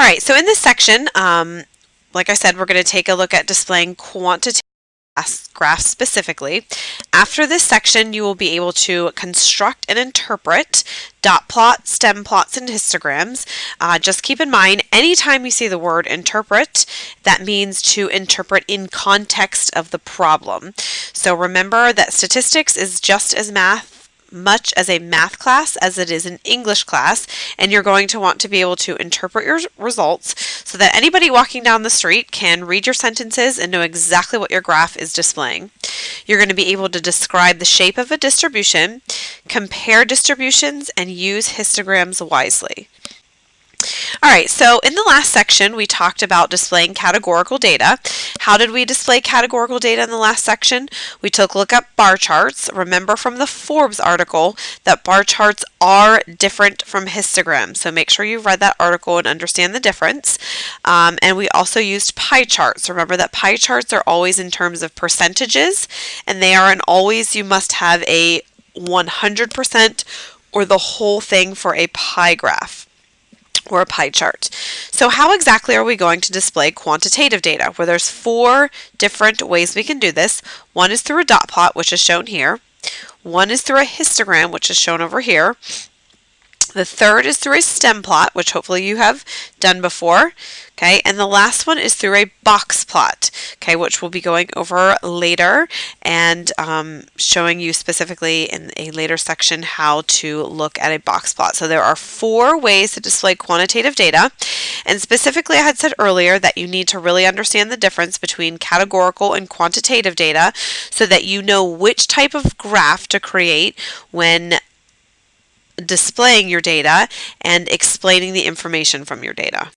All right, so in this section, like I said, we're going to take a look at displaying quantitative graphs specifically. After this section, you will be able to construct and interpret dot plots, stem plots, and histograms. Just keep in mind, anytime you see the word interpret, that means to interpret in context of the problem. So remember that statistics is just as much as a math class as it is an English class, and you're going to want to be able to interpret your results so that anybody walking down the street can read your sentences and know exactly what your graph is displaying. You're going to be able to describe the shape of a distribution, compare distributions, and use histograms wisely. Alright, so in the last section we talked about displaying categorical data. How did we display categorical data in the last section? We took a look at bar charts. Remember from the Forbes article that bar charts are different from histograms, so make sure you've read that article and understand the difference. And we also used pie charts. Remember that pie charts are always in terms of percentages, and they are in always you must have a 100% or the whole thing for a pie graph or a pie chart. So how exactly are we going to display quantitative data? Well, there's 4 different ways we can do this. One is through a dot plot, which is shown here. One is through a histogram, which is shown over here. The third is through a stem plot, which hopefully you have done before. Okay, and the last one is through a box plot, okay, which we'll be going over later and showing you specifically in a later section how to look at a box plot. So there are 4 ways to display quantitative data, and specifically I had said earlier that you need to really understand the difference between categorical and quantitative data so that you know which type of graph to create when displaying your data and explaining the information from your data.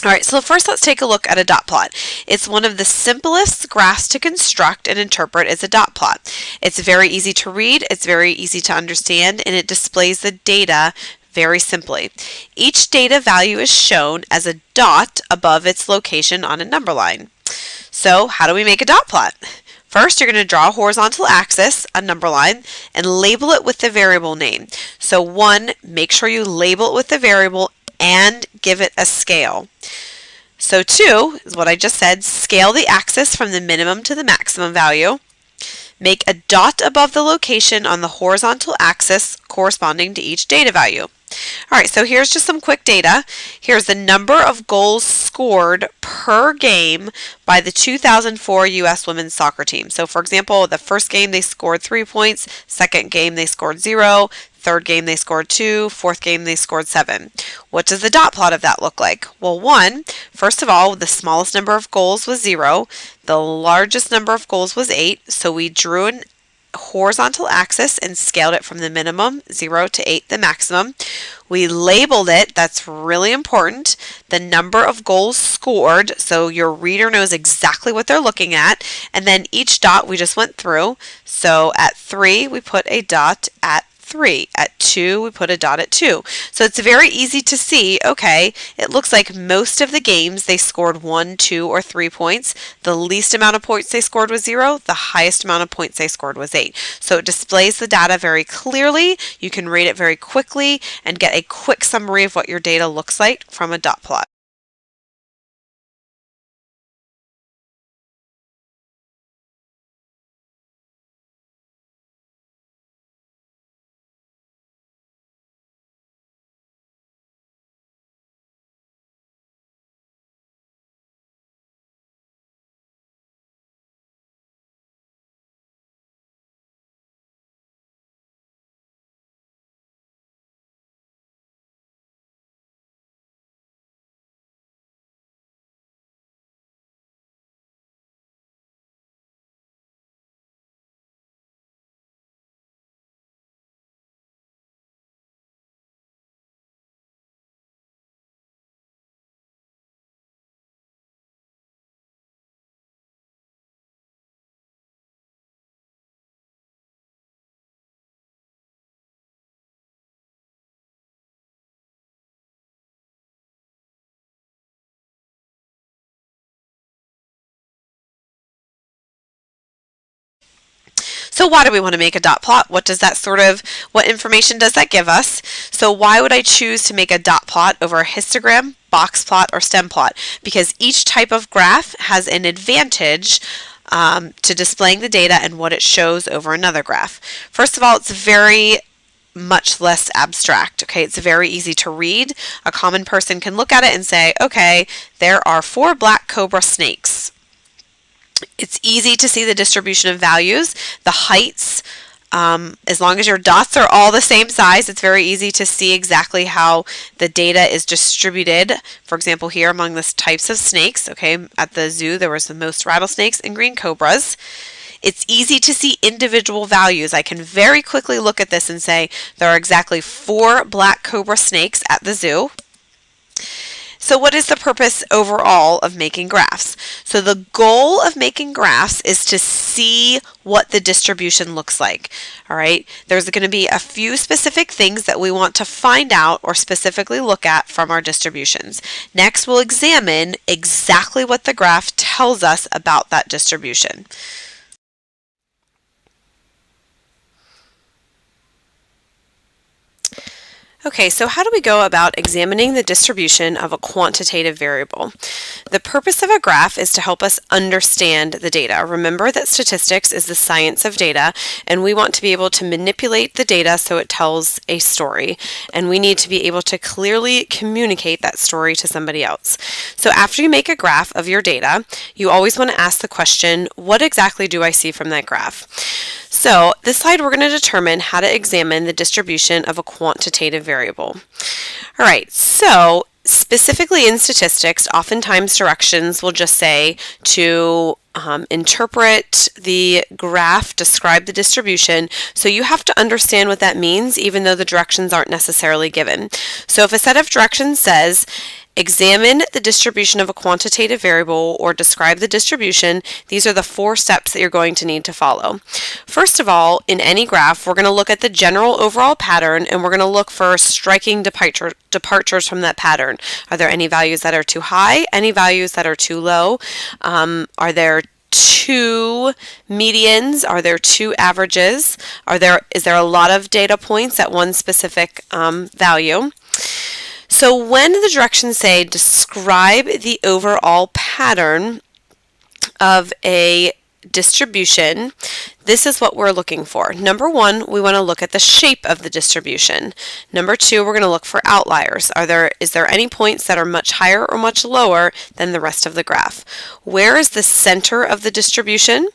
Alright, so first let's take a look at a dot plot. It's one of the simplest graphs to construct and interpret is a dot plot. It's very easy to read, it's very easy to understand, and it displays the data very simply. Each data value is shown as a dot above its location on a number line. So how do we make a dot plot? First, you're going to draw a horizontal axis, a number line, and label it with the variable name. So 1, make sure you label it with the variable and give it a scale. So 2 is what I just said, scale the axis from the minimum to the maximum value. Make a dot above the location on the horizontal axis corresponding to each data value. Alright, so here's just some quick data. Here's the number of goals scored per game by the 2004 U.S. women's soccer team. So for example, the first game they scored 3 points, second game they scored 0, third game they scored 2, fourth game they scored 7. What does the dot plot of that look like? Well, first of all, the smallest number of goals was 0, the largest number of goals was 8, so we drew an horizontal axis and scaled it from the minimum 0 to 8 the maximum. We labeled it, that's really important, the number of goals scored so your reader knows exactly what they're looking at, and then each dot we just went through. So at 3 we put a dot at 3. At 2, we put a dot at 2. So it's very easy to see, okay, it looks like most of the games they scored 1, 2, or 3 points. The least amount of points they scored was 0. The highest amount of points they scored was 8. So it displays the data very clearly. You can read it very quickly and get a quick summary of what your data looks like from a dot plot. So why do we want to make a dot plot? What information does that give us? So why would I choose to make a dot plot over a histogram, box plot, or stem plot? Because each type of graph has an advantage to displaying the data and what it shows over another graph. First of all, it's very much less abstract. Okay, it's very easy to read. A common person can look at it and say, okay, there are 4 black cobra snakes. It's easy to see the distribution of values, the heights. As long as your dots are all the same size, it's very easy to see exactly how the data is distributed. For example, here among the types of snakes, okay, at the zoo there was the most rattlesnakes and green cobras. It's easy to see individual values. I can very quickly look at this and say there are exactly 4 black cobra snakes at the zoo. So what is the purpose overall of making graphs? So the goal of making graphs is to see what the distribution looks like. All right, there's going to be a few specific things that we want to find out or specifically look at from our distributions. Next, we'll examine exactly what the graph tells us about that distribution. Okay, so how do we go about examining the distribution of a quantitative variable? The purpose of a graph is to help us understand the data. Remember that statistics is the science of data, and we want to be able to manipulate the data so it tells a story, and we need to be able to clearly communicate that story to somebody else. So after you make a graph of your data, you always want to ask the question, what exactly do I see from that graph? So this slide we're going to determine how to examine the distribution of a quantitative variable. All right, so specifically in statistics, oftentimes directions will just say to interpret the graph, describe the distribution. So you have to understand what that means even though the directions aren't necessarily given. So if a set of directions says, examine the distribution of a quantitative variable or describe the distribution, these are the 4 steps that you're going to need to follow. First of all, in any graph, we're going to look at the general overall pattern and we're going to look for striking departures from that pattern. Are there any values that are too high? Any values that are too low? Are there 2 medians? Are there 2 averages? Is there a lot of data points at one specific value? So when the directions say describe the overall pattern of a distribution, this is what we're looking for. Number 1, we want to look at the shape of the distribution. Number 2, we're going to look for outliers. Is there any points that are much higher or much lower than the rest of the graph? Where is the center of the distribution?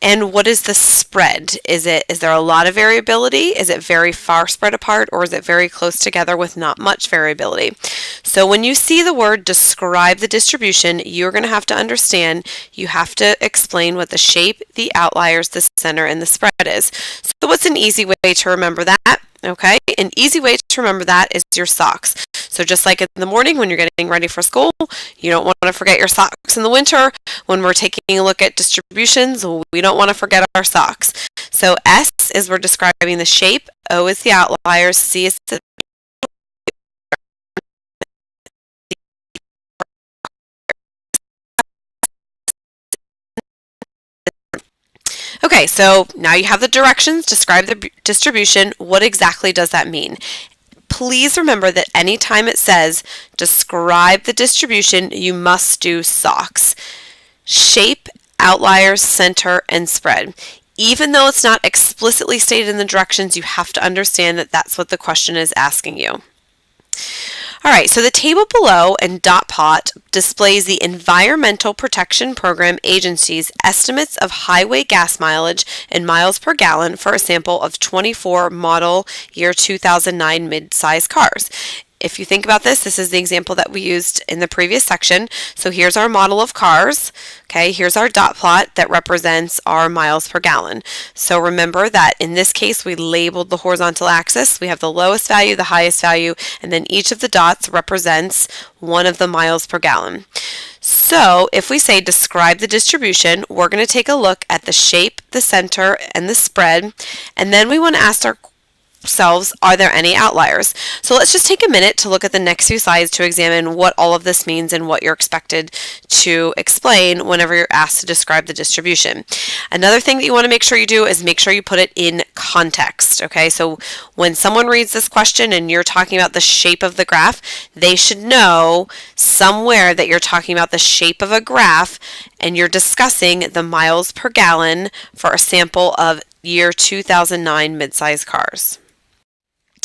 And what is the spread? Is there a lot of variability? Is it very far spread apart, or is it very close together with not much variability? So when you see the word describe the distribution, you're going to have to understand, you have to explain what the shape, the outliers, the center, and the spread is. So what's an easy way to remember that? Okay, an easy way to remember that is your socks. So just like in the morning when you're getting ready for school, you don't want to forget your socks in the winter. When we're taking a look at distributions, we don't want to forget our socks. So S is we're describing the shape, O is the outliers, C is the Okay, so now you have the directions, describe the distribution. What exactly does that mean? Please remember that anytime it says describe the distribution, you must do Socs. Shape, outliers, center, and spread. Even though it's not explicitly stated in the directions, you have to understand that that's what the question is asking you. All right, so the table below in Dotplot displays the Environmental Protection Program Agency's estimates of highway gas mileage in miles per gallon for a sample of 24 model year 2009 mid-size cars. If you think about this, this is the example that we used in the previous section. So here's our model of cars. Okay, here's our dot plot that represents our miles per gallon. So remember that in this case, we labeled the horizontal axis. We have the lowest value, the highest value, and then each of the dots represents one of the miles per gallon. So if we say describe the distribution, we're going to take a look at the shape, the center, and the spread, and then we want to ask ourselves, are there any outliers? So let's just take a minute to look at the next few slides to examine what all of this means and what you're expected to explain whenever you're asked to describe the distribution. Another thing that you want to make sure you do is make sure you put it in context, okay? So when someone reads this question and you're talking about the shape of the graph, they should know somewhere that you're talking about the shape of a graph and you're discussing the miles per gallon for a sample of year 2009 mid-size cars.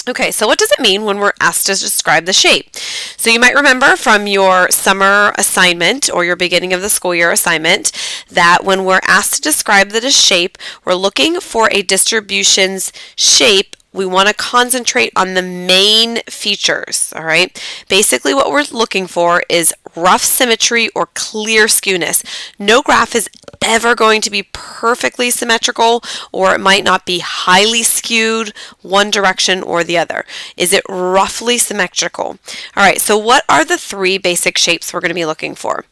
Okay, so what does it mean when we're asked to describe the shape? So you might remember from your summer assignment or your beginning of the school year assignment that when we're asked to describe the shape, we're looking for a distribution's shape. We want to concentrate on the main features, all right? Basically what we're looking for is rough symmetry or clear skewness. No graph is ever going to be perfectly symmetrical, or it might not be highly skewed one direction or the other. Is it roughly symmetrical? All right, so what are the three basic shapes we're going to be looking for?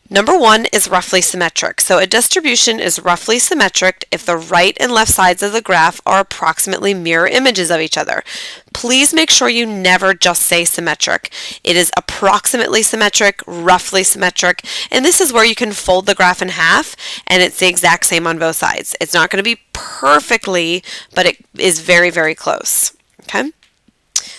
Number one is roughly symmetric. So a distribution is roughly symmetric if the right and left sides of the graph are approximately mirror images of each other. Please make sure you never just say symmetric. It is approximately symmetric, roughly symmetric, and this is where you can fold the graph in half and it's the exact same on both sides. It's not going to be perfectly, but it is very, very close. Okay?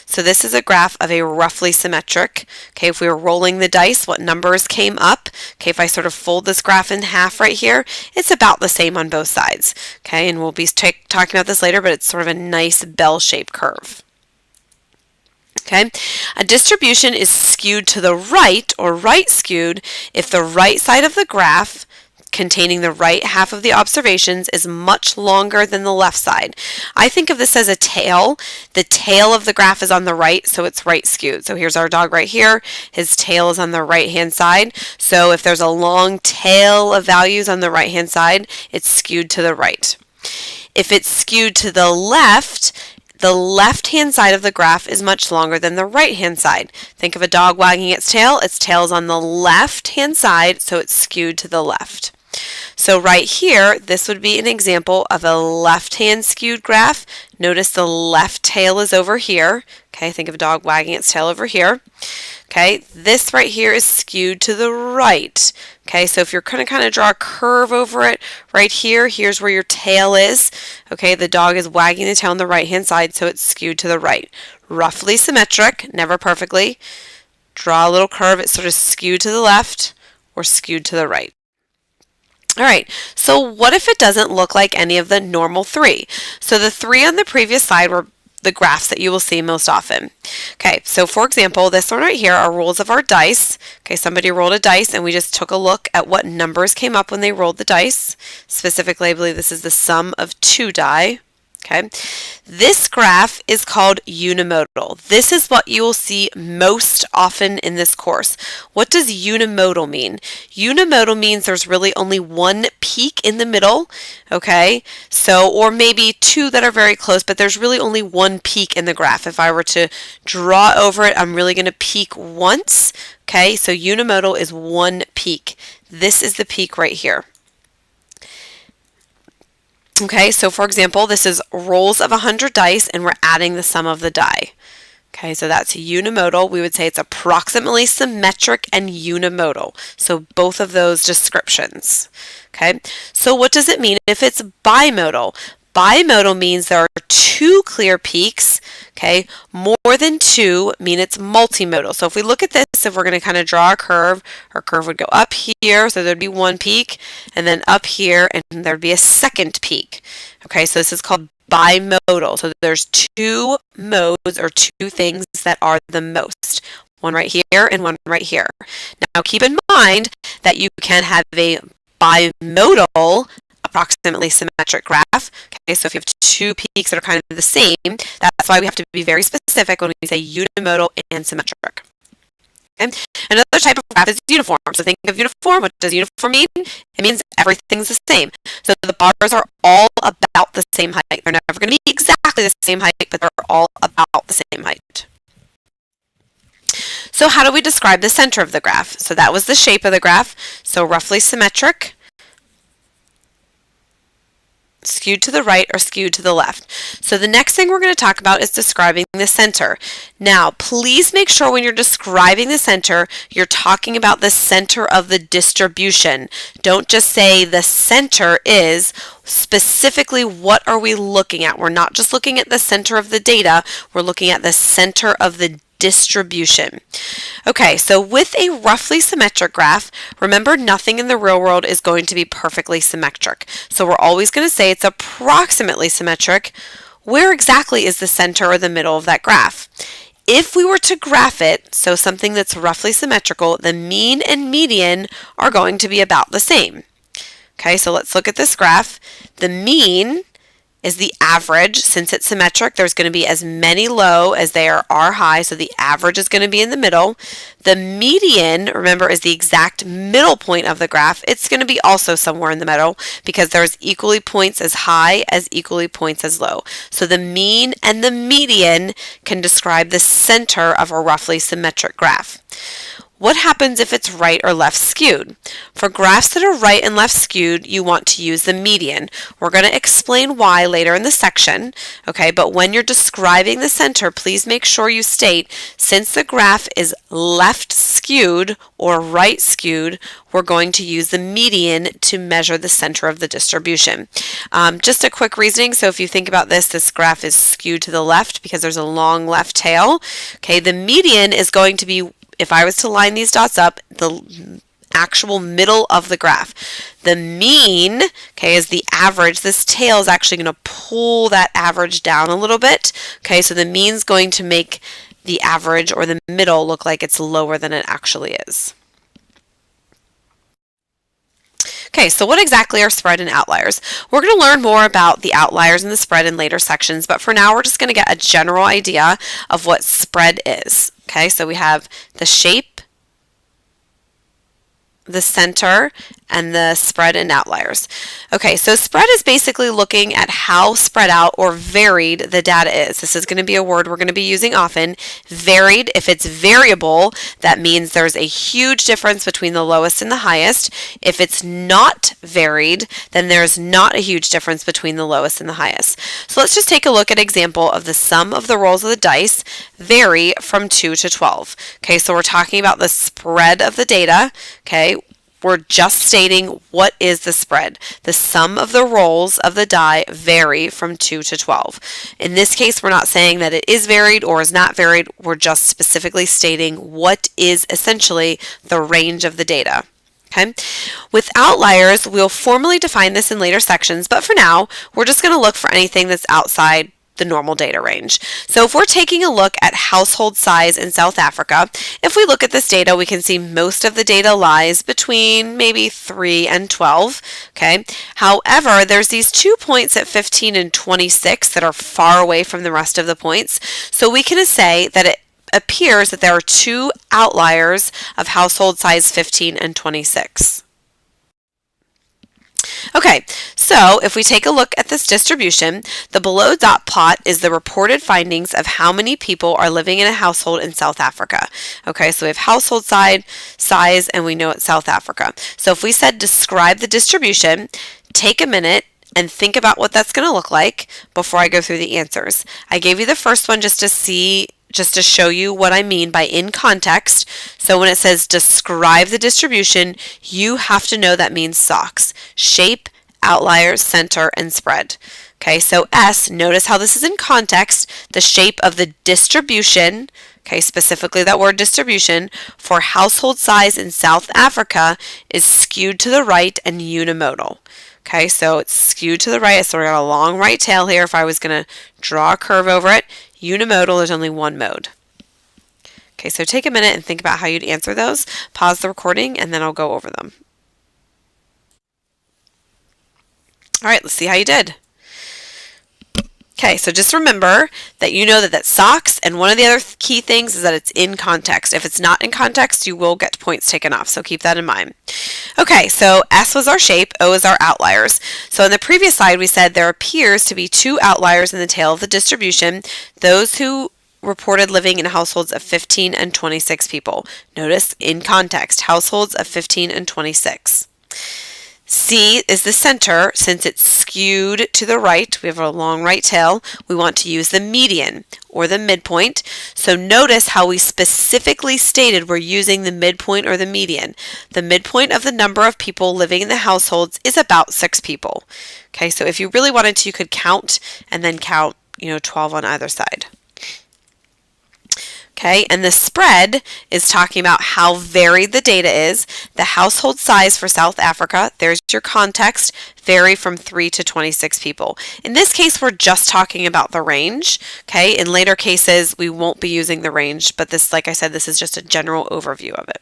So this is a graph of a roughly symmetric. Okay, if we were rolling the dice, what numbers came up? Okay, if I sort of fold this graph in half right here, it's about the same on both sides. Okay, and we'll be talking about this later, but it's sort of a nice bell-shaped curve. Okay, a distribution is skewed to the right or right skewed if the right side of the graph containing the right half of the observations is much longer than the left side. I think of this as a tail. The tail of the graph is on the right, so it's right skewed. So here's our dog right here. His tail is on the right-hand side. So if there's a long tail of values on the right-hand side, it's skewed to the right. If it's skewed to the left-hand side of the graph is much longer than the right-hand side. Think of a dog wagging its tail. Its tail is on the left-hand side, so it's skewed to the left. So right here, this would be an example of a left-hand skewed graph. Notice the left tail is over here. Okay, think of a dog wagging its tail over here. Okay, this right here is skewed to the right. Okay, so if you're going to kind of draw a curve over it right here, here's where your tail is. Okay, the dog is wagging the tail on the right-hand side, so it's skewed to the right. Roughly symmetric, never perfectly. Draw a little curve, it's sort of skewed to the left or skewed to the right. All right, so what if it doesn't look like any of the normal three? So the three on the previous slide were the graphs that you will see most often. Okay, so for example, this one right here are rolls of our dice. Okay, somebody rolled a dice and we just took a look at what numbers came up when they rolled the dice. Specifically, I believe this is the sum of 2 die. Okay, this graph is called unimodal. This is what you will see most often in this course. What does unimodal mean? Unimodal means there's really only one peak in the middle, okay? So, or maybe two that are very close, but there's really only one peak in the graph. If I were to draw over it, I'm really going to peak once, okay? So unimodal is one peak. This is the peak right here. Okay, so for example, this is rolls of 100 dice and we're adding the sum of the die. Okay, so that's unimodal. We would say it's approximately symmetric and unimodal. So both of those descriptions. Okay, so what does it mean if it's bimodal? Bimodal means there are two clear peaks, okay? More than two mean it's multimodal. So if we look at this, if we're going to kind of draw a curve, our curve would go up here, so there'd be one peak, and then up here, and there'd be a second peak. Okay, so this is called bimodal. So there's two modes or two things that are the most. One right here and one right here. Now keep in mind that you can have a bimodal approximately symmetric graph. Okay, so if you have two peaks that are kind of the same, that's why we have to be very specific when we say unimodal and symmetric. Okay. Another type of graph is uniform. So think of uniform. What does uniform mean? It means everything's the same. So the bars are all about the same height. They're never going to be exactly the same height, but they're all about the same height. So how do we describe the center of the graph? So that was the shape of the graph. So roughly symmetric. skewed to the right or skewed to the left. So the next thing we're going to talk about is describing the center. Now, please make sure when you're describing the center, you're talking about the center of the distribution. Don't just say the center is. Specifically, what are we looking at? We're not just looking at the center of the data, we're looking at the center of the distribution. Okay, so with a roughly symmetric graph, remember nothing in the real world is going to be perfectly symmetric. So we're always going to say it's approximately symmetric. Where exactly is the center or the middle of that graph? If we were to graph it, so something that's roughly symmetrical, the mean and median are going to be about the same. Okay, so let's look at this graph. The mean is the average. Since it's symmetric, there's going to be as many low as there are high, so the average is going to be in the middle. The median, remember, is the exact middle point of the graph. It's going to be also somewhere in the middle because there's equally points as high as equally points as low. So the mean and the median can describe the center of a roughly symmetric graph. What happens if it's right or left skewed? For graphs that are right and left skewed, you want to use the median. We're going to explain why later in the section, okay? But when you're describing the center, please make sure you state, since the graph is left skewed or right skewed, we're going to use the median to measure the center of the distribution. Just a quick reasoning, so if you think about this graph is skewed to the left because there's a long left tail. Okay, the median is going to be, if I was to line these dots up, the actual middle of the graph. The mean, okay, is the average. This tail is actually going to pull that average down a little bit. Okay, so the mean is going to make the average or the middle look like it's lower than it actually is. Okay, so what exactly are spread and outliers? We're going to learn more about the outliers and the spread in later sections, but for now we're just going to get a general idea of what spread is. Okay, so we have the shape, the center, and the spread and outliers. Okay, so spread is basically looking at how spread out or varied the data is. This is going to be a word we're going to be using often. Varied, if it's variable, that means there's a huge difference between the lowest and the highest. If it's not varied, then there's not a huge difference between the lowest and the highest. So let's just take a look at an example of the sum of the rolls of the dice vary from 2 to 12. Okay, so we're talking about the spread of the data. Okay, we're just stating what is the spread. The sum of the rolls of the die vary from 2 to 12. In this case, we're not saying that it is varied or is not varied. We're just specifically stating what is essentially the range of the data. Okay. With outliers, we'll formally define this in later sections, but for now, we're just going to look for anything that's outside the normal data range. So if we're taking a look at household size in South Africa, if we look at this data, we can see most of the data lies between maybe 3 and 12. Okay. However, there's these 2 points at 15 and 26 that are far away from the rest of the points. So we can say that it appears that there are 2 outliers of household size 15 and 26. Okay, so if we take a look at this distribution, the below dot plot is the reported findings of how many people are living in a household in South Africa. Okay, so we have household size, and we know it's South Africa. So if we said describe the distribution, take a minute and think about what that's going to look like before I go through the answers. I gave you the first one just to show you what I mean by in context. So when it says describe the distribution, you have to know that means Socs. Shape, outliers, center, and spread. Okay, so S, notice how this is in context. The shape of the distribution, okay, specifically that word distribution, for household size in South Africa is skewed to the right and unimodal. Okay, so it's skewed to the right, so we got a long right tail here. If I was going to draw a curve over it, unimodal, there's only one mode. Okay, so take a minute and think about how you'd answer those. Pause the recording, and then I'll go over them. All right, let's see how you did. Okay, so just remember that you know that that's Socs, and one of the other key things is that it's in context. If it's not in context, you will get points taken off, so keep that in mind. Okay, so S was our shape, O is our outliers. So in the previous slide, we said there appears to be 2 outliers in the tail of the distribution, those who reported living in households of 15 and 26 people. Notice in context, households of 15 and 26. C is the center. Since it's skewed to the right, we have a long right tail, we want to use the median or the midpoint. So notice how we specifically stated we're using the midpoint or the median. The midpoint of the number of people living in the households is about 6 people. Okay, so if you really wanted to, you could count and then count, 12 on either side. Okay, and the spread is talking about how varied the data is. The household size for South Africa, there's your context, vary from 3 to 26 people. In this case, we're just talking about the range. Okay, in later cases, we won't be using the range, but this, like I said, this is just a general overview of it.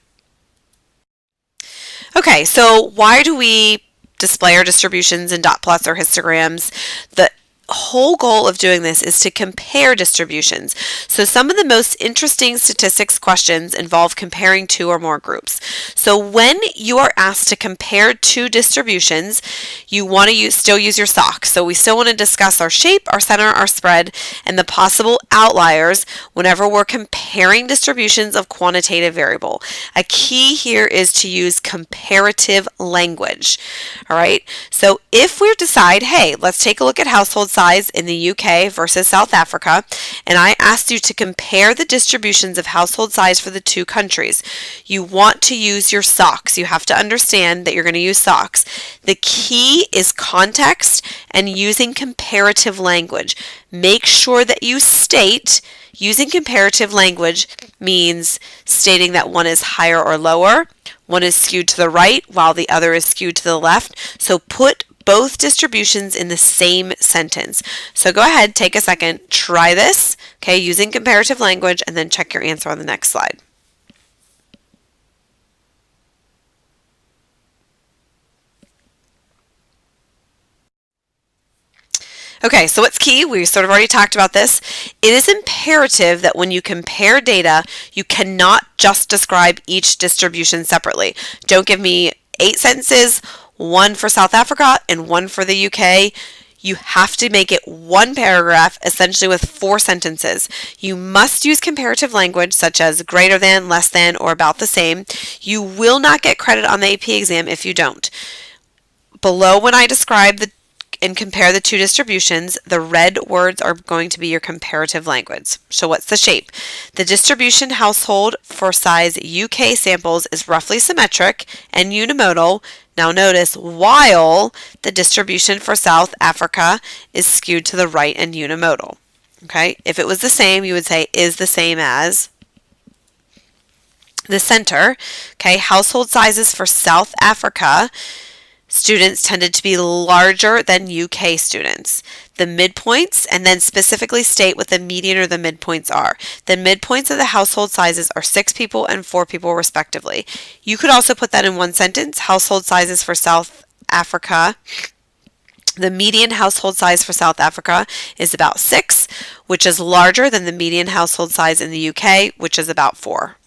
Okay, so why do we display our distributions in dot plots or histograms? The whole goal of doing this is to compare distributions. So some of the most interesting statistics questions involve comparing 2 or more groups. So when you are asked to compare 2 distributions, you want to still use your Socs. So we still want to discuss our shape, our center, our spread, and the possible outliers whenever we're comparing distributions of quantitative variable. A key here is to use comparative language. All right, so if we decide, hey, let's take a look at household size in the UK versus South Africa, and I asked you to compare the distributions of household size for the 2 countries, you want to use your Socs. You have to understand that you're going to use Socs. The key is context and using comparative language. Make sure that you state using comparative language means stating that one is higher or lower, one is skewed to the right while the other is skewed to the left. So put both distributions in the same sentence. So go ahead, take a second, try this, okay, using comparative language, and then check your answer on the next slide. Okay, so what's key? We sort of already talked about this. It is imperative that when you compare data, you cannot just describe each distribution separately. Don't give me 8 sentences, 1 for South Africa and 1 for the UK. You have to make it 1 paragraph, essentially with 4 sentences. You must use comparative language such as greater than, less than, or about the same. You will not get credit on the AP exam if you don't. Below, when I describe and compare the 2 distributions, the red words are going to be your comparative language. So what's the shape? The distribution household for size UK samples is roughly symmetric and unimodal. Now notice, while the distribution for South Africa is skewed to the right and unimodal. Okay, if it was the same, you would say is the same as. The center, okay, household sizes for South Africa students tended to be larger than UK students. The midpoints, and then specifically state what the median or the midpoints are. The midpoints of the household sizes are 6 people and 4 people respectively. You could also put that in 1 sentence. Household sizes for South Africa. The median household size for South Africa is about 6, which is larger than the median household size in the UK, which is about 4.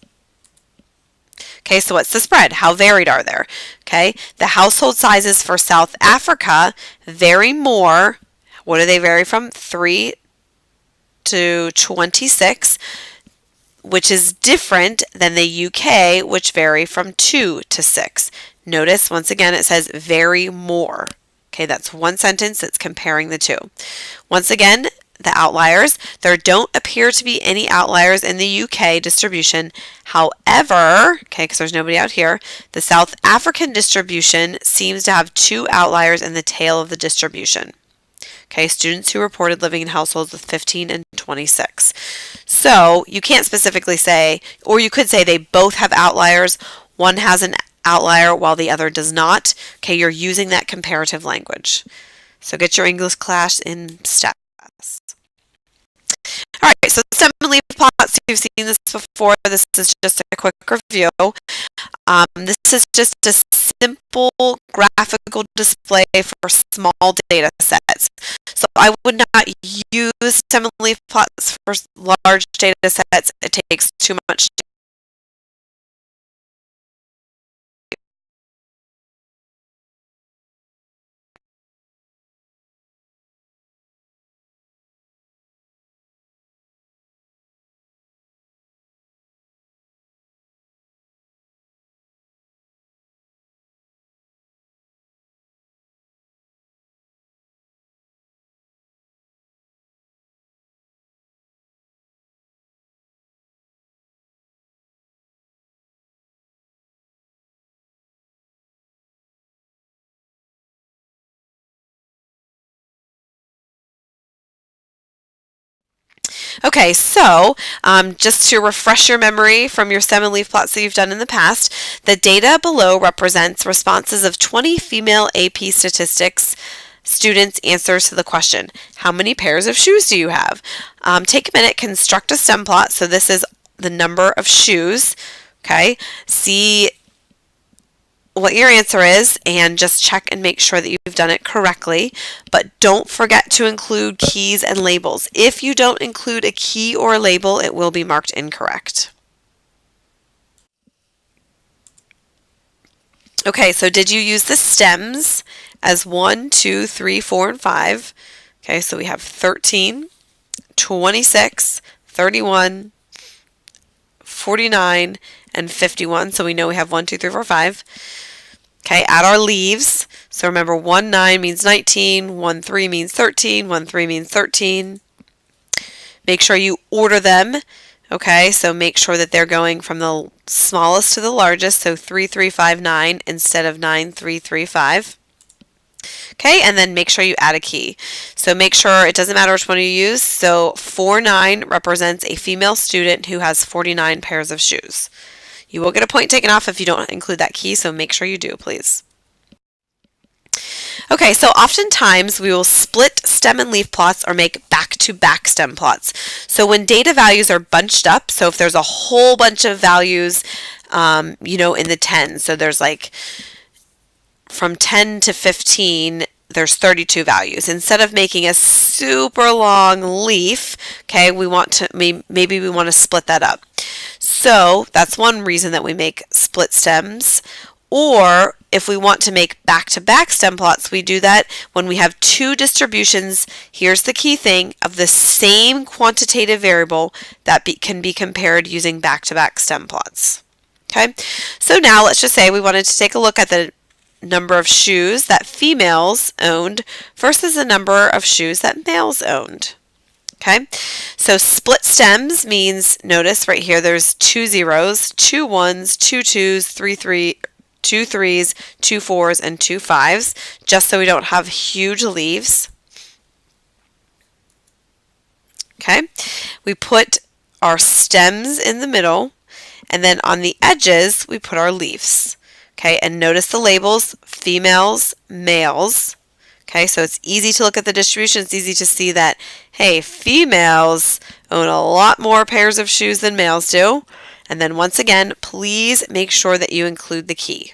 Okay, so what's the spread? How varied are there? Okay, the household sizes for South Africa vary more. What do they vary from? 3 to 26, which is different than the UK, which vary from 2 to 6. Notice, once again, it says vary more. Okay, that's 1 sentence that's comparing the 2. Once again, the outliers. There don't appear to be any outliers in the UK distribution. However, okay, because there's nobody out here, the South African distribution seems to have 2 outliers in the tail of the distribution. Okay, students who reported living in households with 15 and 26. So you can't specifically say, or you could say they both have outliers. One has an outlier while the other does not. Okay, you're using that comparative language. So get your English class in stats. All right, so stem and leaf plots, you've seen this before. This is just a quick review. This is just a simple graphical display for small data sets. So I would not use stem and leaf plots for large data sets. It takes too much Okay, so just to refresh your memory from your stem and leaf plots that you've done in the past, the data below represents responses of 20 female AP statistics students' answers to the question, how many pairs of shoes do you have? Take a minute, construct a stem plot. So this is the number of shoes. Okay, see what your answer is and just check and make sure that you've done it correctly. But don't forget to include keys and labels. If you don't include a key or a label, it will be marked incorrect. Okay, so did you use the stems as 1, 2, 3, 4, and 5? Okay, so we have 13, 26, 31, 49, and 51. So we know we have 1, 2, 3, 4, 5. Okay, add our leaves. So remember 1, 9 means 19, 1, 3 means 13, 1, 3 means 13. Make sure you order them. Okay, so make sure that they're going from the smallest to the largest, so 3, 3, 5, 9 instead of 9, 3, 3, 5. Okay, and then make sure you add a key. So make sure it doesn't matter which one you use. So 49 represents a female student who has 49 pairs of shoes. You will get a point taken off if you don't include that key, so make sure you do, please. Okay, so oftentimes we will split stem and leaf plots or make back-to-back stem plots. So when data values are bunched up, so if there's a whole bunch of values, in the tens, so there's like from 10 to 15, there's 32 values. Instead of making a super long leaf, okay, we want to maybe we want to split that up. So that's one reason that we make split stems. Or if we want to make back-to-back stem plots, we do that when we have two distributions, here's the key thing, of the same quantitative variable that can be compared using back-to-back stem plots. Okay, so now let's just say we wanted to take a look at the number of shoes that females owned versus the number of shoes that males owned. Okay, so split stems means, notice right here there's 2 zeros, 2 1s, 2 2s, 3 2 3s, 2 4s, and 2 5s, just so we don't have huge leaves. Okay, we put our stems in the middle, and then on the edges we put our leaves. Okay, and notice the labels, females, males. Okay, so it's easy to look at the distribution. It's easy to see that, hey, females own a lot more pairs of shoes than males do. And then once again, please make sure that you include the key.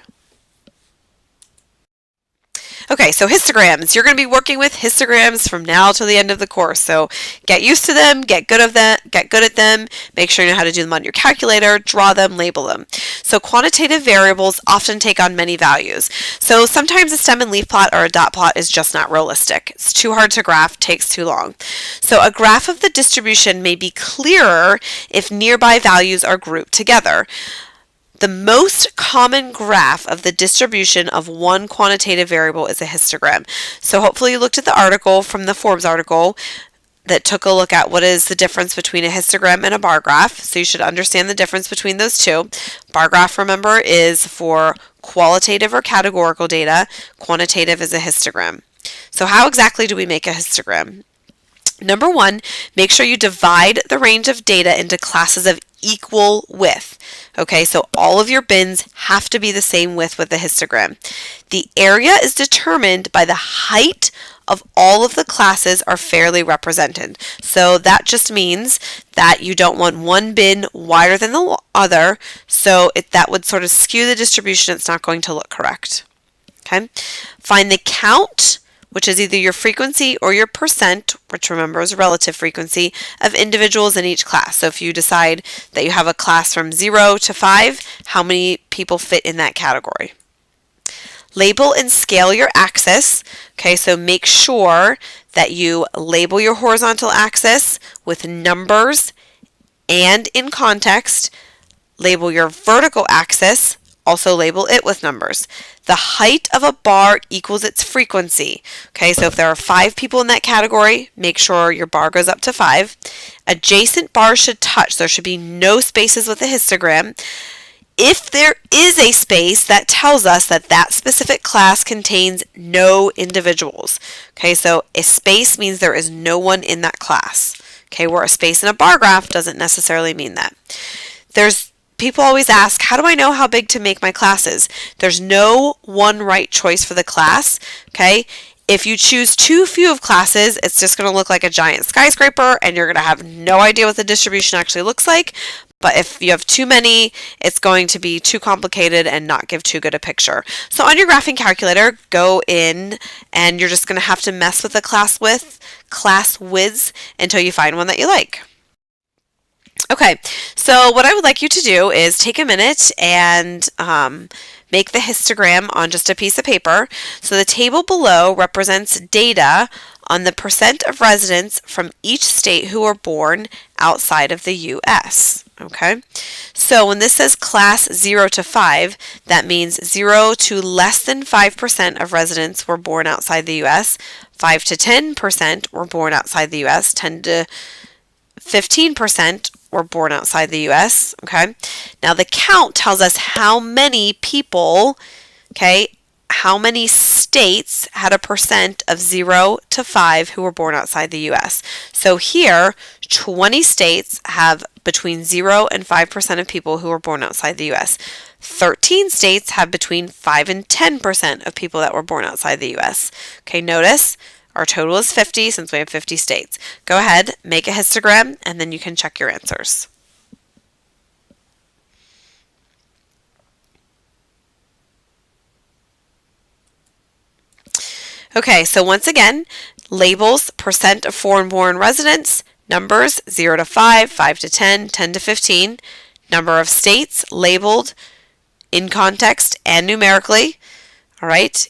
Okay, so histograms. You're going to be working with histograms from now till the end of the course. So get used to them, get good at them, make sure you know how to do them on your calculator, draw them, label them. So quantitative variables often take on many values. So sometimes a stem and leaf plot or a dot plot is just not realistic. It's too hard to graph, takes too long. So a graph of the distribution may be clearer if nearby values are grouped together. The most common graph of the distribution of one quantitative variable is a histogram. So hopefully you looked at the article from the Forbes article that took a look at what is the difference between a histogram and a bar graph. So you should understand the difference between those two. Bar graph, remember, is for qualitative or categorical data. Quantitative is a histogram. So how exactly do we make a histogram? Number one, make sure you divide the range of data into classes of equal width. Okay, so all of your bins have to be the same width with the histogram. The area is determined by the height of all of the classes are fairly represented. So that just means that you don't want one bin wider than the other, so that would sort of skew the distribution. It's not going to look correct. Okay, find the count, which is either your frequency or your percent, which remember is relative frequency, of individuals in each class. So if you decide that you have a class from 0 to 5, how many people fit in that category? Label and scale your axis. Okay, so make sure that you label your horizontal axis with numbers and in context. Label your vertical axis, also label it with numbers. The height of a bar equals its frequency. Okay, so if there are 5 people in that category, make sure your bar goes up to 5. Adjacent bars should touch. There should be no spaces with a histogram. If there is a space, that tells us that that specific class contains no individuals. Okay, so a space means there is no one in that class. Okay, where a space in a bar graph doesn't necessarily mean that. People always ask, how do I know how big to make my classes? There's no one right choice for the class, okay? If you choose too few of classes, it's just going to look like a giant skyscraper and you're going to have no idea what the distribution actually looks like. But if you have too many, it's going to be too complicated and not give too good a picture. So on your graphing calculator, go in and you're just going to have to mess with the class widths until you find one that you like. Okay, so what I would like you to do is take a minute and make the histogram on just a piece of paper. So the table below represents data on the percent of residents from each state who were born outside of the U.S. Okay, so when this says class 0 to 5, that means 0 to less than 5% of residents were born outside the U.S., 5 to 10% were born outside the U.S., 10 to 15% were born outside the U.S., okay? Now the count tells us how many people, okay, how many states had a percent of 0 to 5 who were born outside the U.S. So here, 20 states have between 0 and 5% of people who were born outside the U.S. 13 states have between 5 and 10% of people that were born outside the U.S. Okay, notice our total is 50 since we have 50 states. Go ahead, make a histogram, and then you can check your answers. Okay, so once again, labels, percent of foreign-born residents, numbers 0 to 5, 5 to 10, 10 to 15, number of states labeled in context and numerically. All right,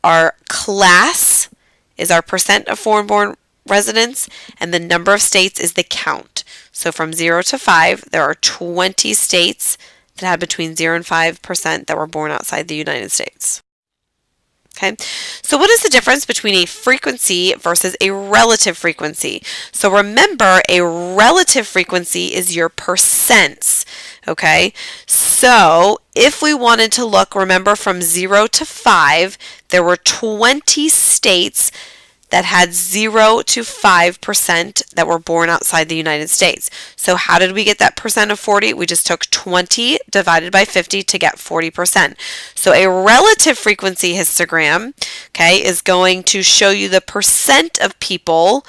our class is our percent of foreign-born residents, and the number of states is the count. So from 0 to 5, there are 20 states that had between 0 and 5% that were born outside the United States. Okay, so what is the difference between a frequency versus a relative frequency? So remember, a relative frequency is your percents. Okay, so if we wanted to look, remember from 0 to 5, there were 20 states that had 0 to 5% that were born outside the United States. So how did we get that percent of 40? We just took 20 divided by 50 to get 40%. So a relative frequency histogram, okay, is going to show you the percent of people.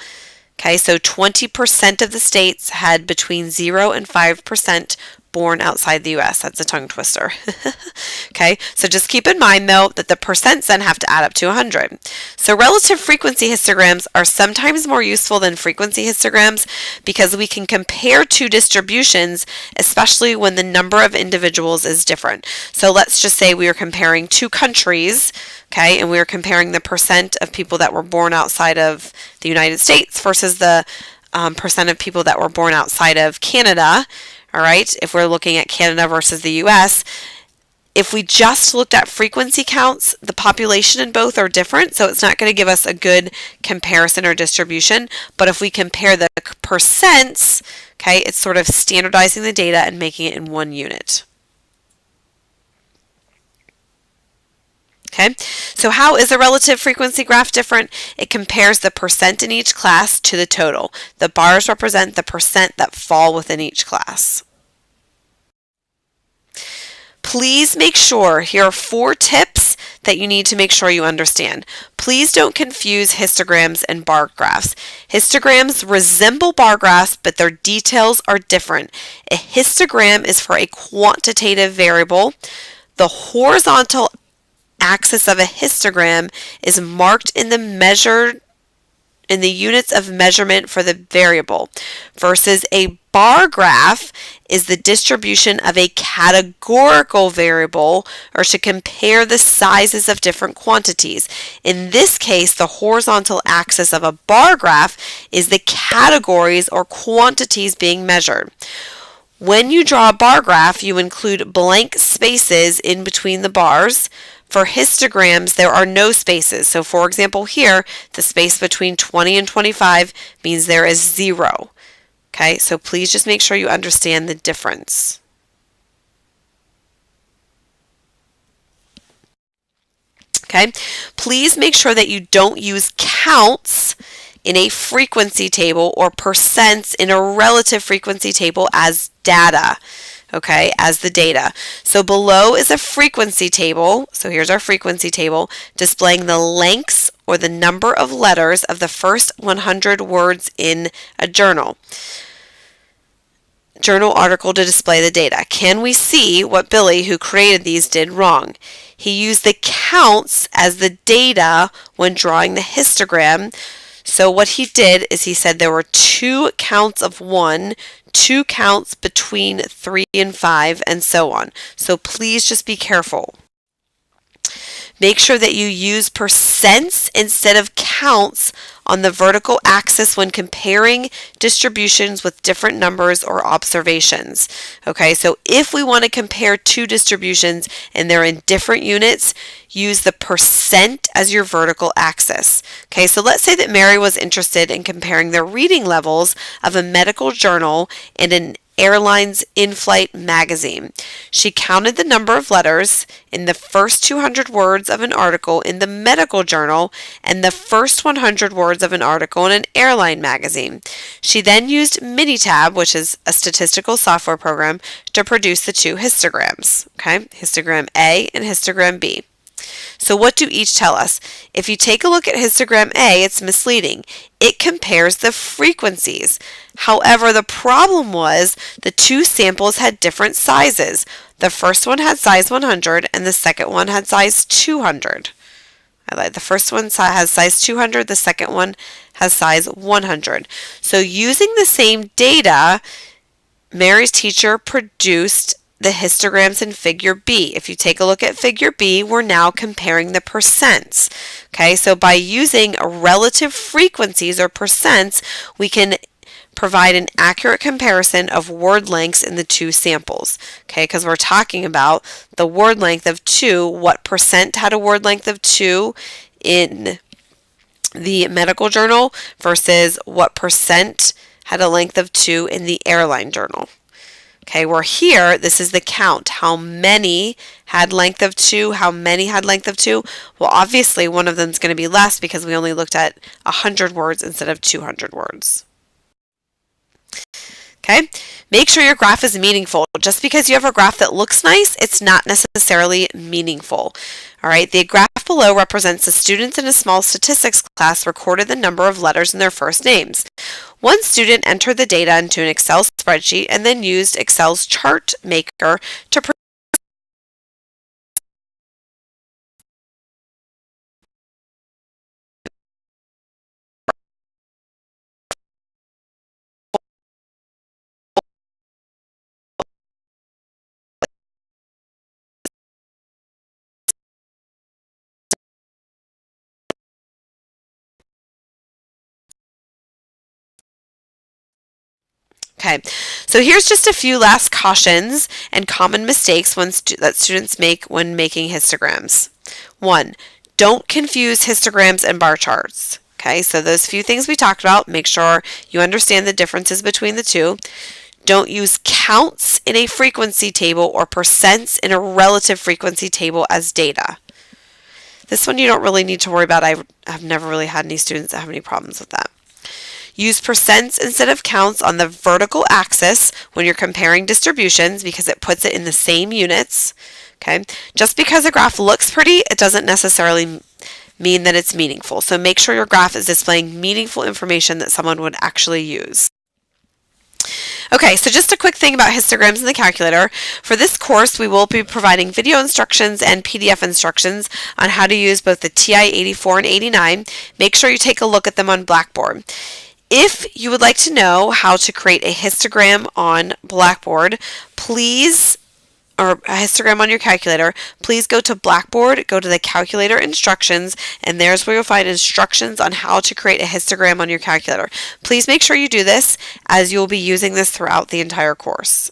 Okay, so 20% of the states had between 0 and 5% born outside the U.S. That's a tongue twister. Okay, so just keep in mind though that the percents then have to add up to 100. So relative frequency histograms are sometimes more useful than frequency histograms because we can compare two distributions, especially when the number of individuals is different. So let's just say we are comparing two countries, okay, and we are comparing the percent of people that were born outside of the United States versus the percent of people that were born outside of Canada. All right, if we're looking at Canada versus the U.S., if we just looked at frequency counts, the population in both are different, so it's not going to give us a good comparison or distribution. But if we compare the percents, okay, it's sort of standardizing the data and making it in one unit. Okay, so how is a relative frequency graph different? It compares the percent in each class to the total. The bars represent the percent that fall within each class. Please make sure, here are 4 tips that you need to make sure you understand. Please don't confuse histograms and bar graphs. Histograms resemble bar graphs, but their details are different. A histogram is for a quantitative variable. The horizontal axis of a histogram is marked in the units of measurement for the variable, versus a bar graph is the distribution of a categorical variable, or to compare the sizes of different quantities. In this case, the horizontal axis of a bar graph is the categories or quantities being measured. When you draw a bar graph, you include blank spaces in between the bars. For histograms, there are no spaces. So for example here, the space between 20 and 25 means there is 0. Okay, so please just make sure you understand the difference. Okay, please make sure that you don't use counts in a frequency table or percents in a relative frequency table as data. Okay, as the data. So below is a frequency table. So here's our frequency table displaying the lengths or the number of letters of the first 100 words in a journal article to display the data. Can we see what Billy, who created these, did wrong? He used the counts as the data when drawing the histogram. So what he did is he said there were 2 counts of 1, 2 counts between 3 and 5, and so on. So please just be careful. Make sure that you use percents instead of counts on the vertical axis when comparing distributions with different numbers or observations. Okay, so if we want to compare 2 distributions and they're in different units, use the percent as your vertical axis. Okay, so let's say that Mary was interested in comparing the reading levels of a medical journal and an airline's in-flight magazine. She counted the number of letters in the first 200 words of an article in the medical journal and the first 100 words of an article in an airline magazine. She then used Minitab, which is a statistical software program, to produce the 2 histograms. Okay, histogram A and histogram B. So what do each tell us? If you take a look at histogram A, it's misleading. It compares the frequencies. However, the problem was the 2 samples had different sizes. The first one had size 100 and the second one had size 200. The first one has size 200, the second one has size 100. So using the same data, Mary's teacher produced the histograms in figure B. If you take a look at figure B, we're now comparing the percents. Okay, so by using relative frequencies or percents, we can provide an accurate comparison of word lengths in the 2 samples. Okay, because we're talking about the word length of 2, what percent had a word length of 2 in the medical journal versus what percent had a length of 2 in the airline journal. Okay, we're here, this is the count. How many had length of 2? How many had length of 2? Well, obviously one of them is going to be less because we only looked at 100 words instead of 200 words. Okay, make sure your graph is meaningful. Just because you have a graph that looks nice, it's not necessarily meaningful. All right, the graph below represents the students in a small statistics class recorded the number of letters in their first names. One student entered the data into an Excel spreadsheet and then used Excel's chart maker to Okay, so here's just a few last cautions and common mistakes that students make when making histograms. 1, don't confuse histograms and bar charts. Okay, so those few things we talked about, make sure you understand the differences between the 2. Don't use counts in a frequency table or percents in a relative frequency table as data. This one you don't really need to worry about. I've never really had any students that have any problems with that. Use percents instead of counts on the vertical axis when you're comparing distributions because it puts it in the same units. Okay, just because a graph looks pretty, it doesn't necessarily mean that it's meaningful. So make sure your graph is displaying meaningful information that someone would actually use. Okay, so just a quick thing about histograms in the calculator. For this course, we will be providing video instructions and PDF instructions on how to use both the TI-84 and 89. Make sure you take a look at them on Blackboard. If you would like to know how to create a histogram on Blackboard, or a histogram on your calculator, please go to Blackboard, go to the calculator instructions, and there's where you'll find instructions on how to create a histogram on your calculator. Please make sure you do this as you'll be using this throughout the entire course.